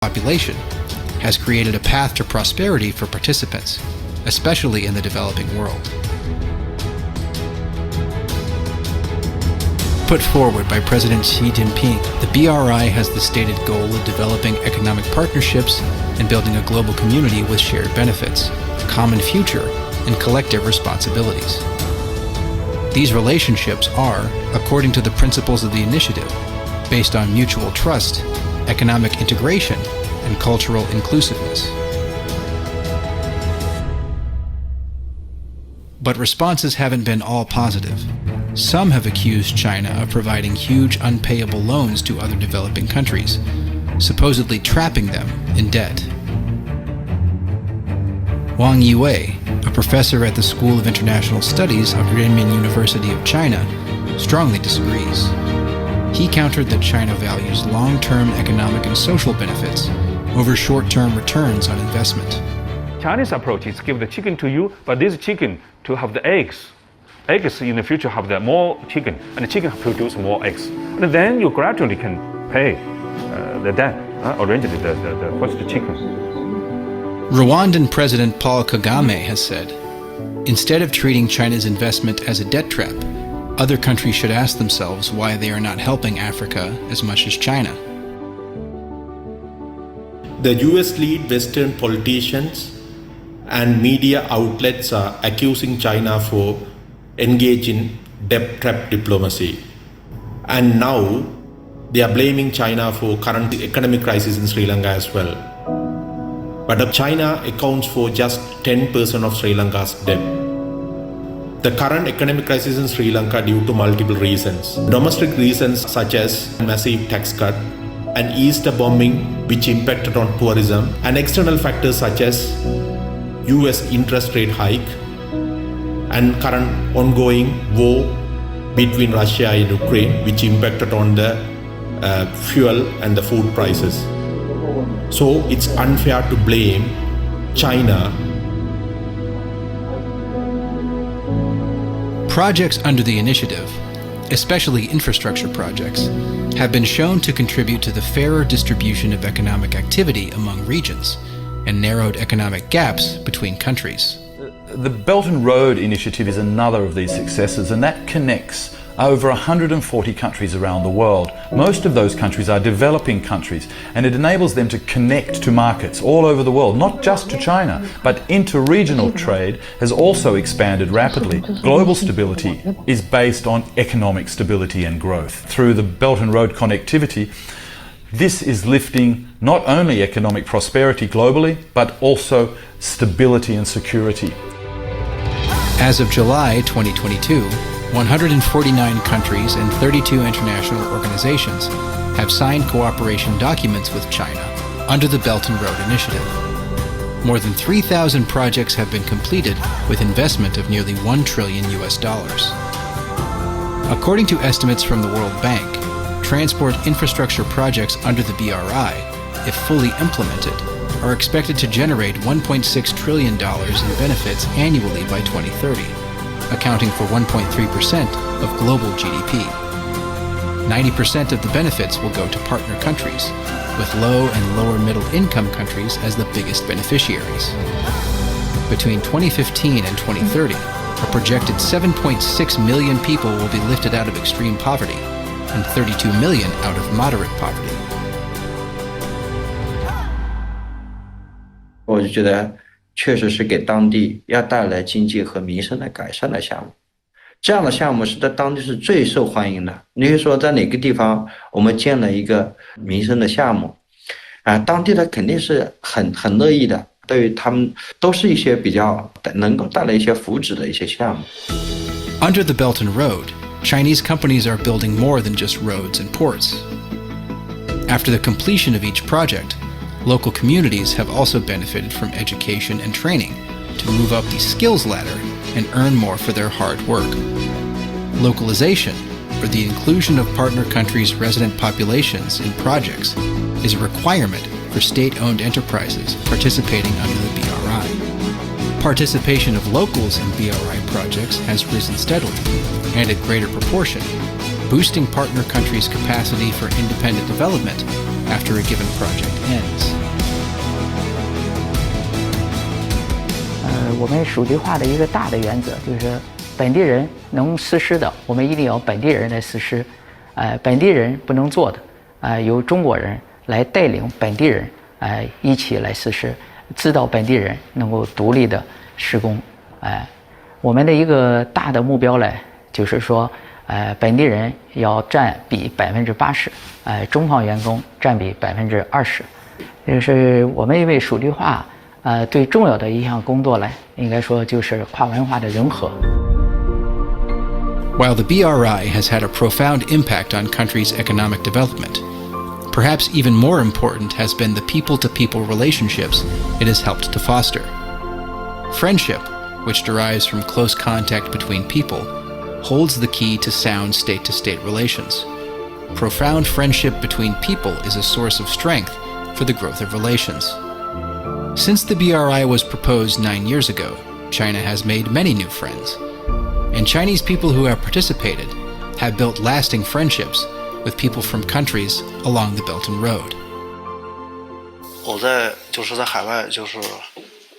population has created a path to prosperity for participants, especially in the developing world. Put forward by President Xi Jinping, the BRI has the stated goal of developing economic partnerships and building a global community with shared benefits, a common future, and collective responsibilities. These relationships are, according to the principles of the initiative, based on mutual trust, economic integration, and cultural inclusiveness. But responses haven't been all positive. Some have accused China of providing huge unpayable loans to other developing countries, supposedly trapping them in debt. Wang Yiwei, a professor at the School of International Studies of Renmin University of China, strongly disagrees. He countered that China values long-term economic and social benefits over short-term returns on investment. Chinese approach is give the chicken to you, but this chicken to have the eggs. Eggs in the future have the more chicken, and the chicken produce more eggs. And then you gradually can pay the debt, originally the first chicken. Rwandan President Paul Kagame has said, instead of treating China's investment as a debt trap, other countries should ask themselves why they are not helping Africa as much as China. The US lead Western politicians and media outlets are accusing China for engaging debt trap diplomacy. And now they are blaming China for current economic crisis in Sri Lanka as well. But China accounts for just 10% of Sri Lanka's debt. The current economic crisis in Sri Lanka due to multiple reasons. Domestic reasons such as massive tax cut and Easter bombing which impacted on tourism, and external factors such as US interest rate hike and current ongoing war between Russia and Ukraine which impacted on the fuel and the food prices. So it's unfair to blame China. Projects under the initiative, especially infrastructure projects, have been shown to contribute to the fairer distribution of economic activity among regions and narrowed economic gaps between countries. The Belt and Road Initiative is another of these successes, and that connects over 140 countries around the world. Most of those countries are developing countries, and it enables them to connect to markets all over the world, not just to China, but inter-regional trade has also expanded rapidly. Global stability is based on economic stability and growth. Through the Belt and Road connectivity, this is lifting not only economic prosperity globally, but also stability and security. As of July 2022, 149 countries and 32 international organizations have signed cooperation documents with China under the Belt and Road Initiative. More than 3,000 projects have been completed with investment of nearly $1 trillion. According to estimates from the World Bank, transport infrastructure projects under the BRI, if fully implemented, are expected to generate $1.6 trillion in benefits annually by 2030. Accounting for 1.3% of global GDP. 90% of the benefits will go to partner countries, with low and lower middle income countries as the biggest beneficiaries. Between 2015 and 2030, a projected 7.6 million people will be lifted out of extreme poverty and 32 million out of moderate poverty. 我就觉得确实是给当地要带来经济和民生的改善的项目，这样的项目是在当地是最受欢迎的。你可以说在哪个地方我们建了一个民生的项目，当地的肯定是很乐意的，对于他们都是一些比较能够带来一些福祉的一些项目。Under the Belt and Road, Chinese companies are building more than just roads and ports. After the completion of each project, local communities have also benefited from education and training to move up the skills ladder and earn more for their hard work. Localization, or the inclusion of partner countries' resident populations in projects, is a requirement for state-owned enterprises participating under the BRI. Participation of locals in BRI projects has risen steadily and at greater proportion, boosting partner countries' capacity for independent development after a given project ends. 我们属地化的一个大的原则就是本地人能实施的，我们一定要本地人来实施。本地人不能做的，由中国人来带领本地人，一起来实施，指导本地人能够独立的施工。我们的一个大的目标呢，就是说，本地人要占比80%，中方员工占比20%。这个是我们因为属地化，最重要的一项工作呢，应该说就是跨文化的融合。While the BRI has had a profound impact on countries' economic development, perhaps even more important has been the people-to-people relationships it has helped to foster. Friendship, which derives from close contact between people, holds the key to sound state-to-state relations. Profound friendship between people is a source of strength for the growth of relations. Since the BRI was proposed 9 years ago, China has made many new friends. And Chinese people who have participated have built lasting friendships with people from countries along the Belt and Road. 我在海外，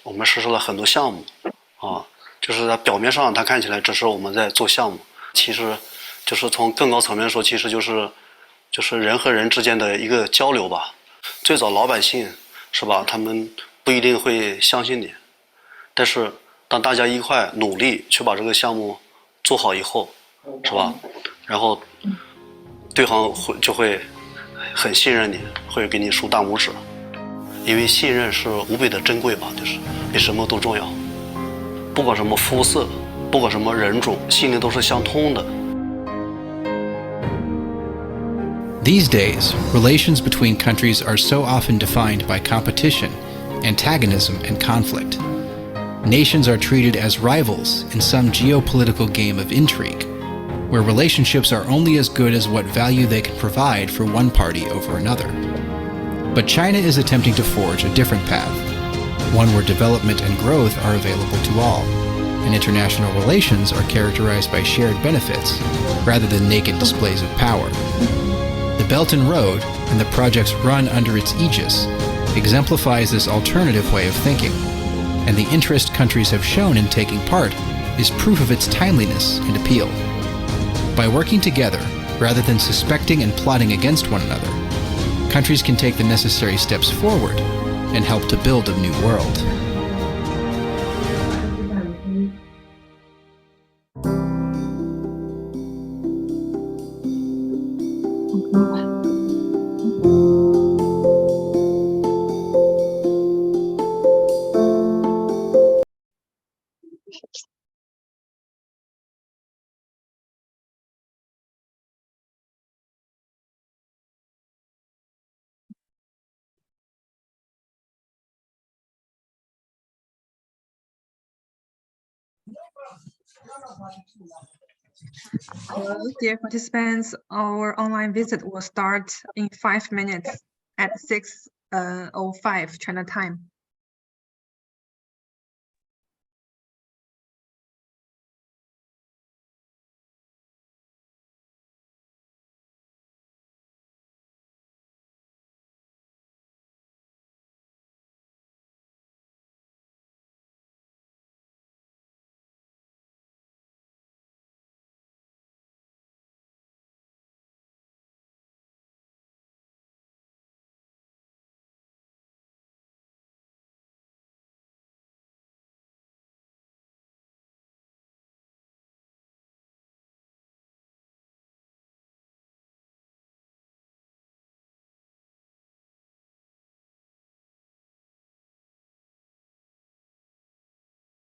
我们实施了很多项目，在表面上它看起来只是我们在做项目，其实从更高层面说，其实就是人和人之间的一个交流吧。最早老百姓是吧，他们不一定会相信你，但是当大家一块努力去把这个项目做好以后，是吧？然后对方就会很信任你，会给你竖大拇指，因为信任是无比的珍贵吧，比什么都重要。不管什么肤色，不管什么人种，心灵都是相通的。These days, relations between countries are so often defined by competition, antagonism, and conflict. Nations are treated as rivals in some geopolitical game of intrigue, where relationships are only as good as what value they can provide for one party over another. But China is attempting to forge a different path, one where development and growth are available to all, and international relations are characterized by shared benefits rather than naked displays of power. The Belt and Road, and the projects run under its aegis, exemplifies this alternative way of thinking, and the interest countries have shown in taking part is proof of its timeliness and appeal. By working together, rather than suspecting and plotting against one another, countries can take the necessary steps forward and help to build a new world. Hello, dear participants. Our online visit will start in 5 minutes at 6:05 China time.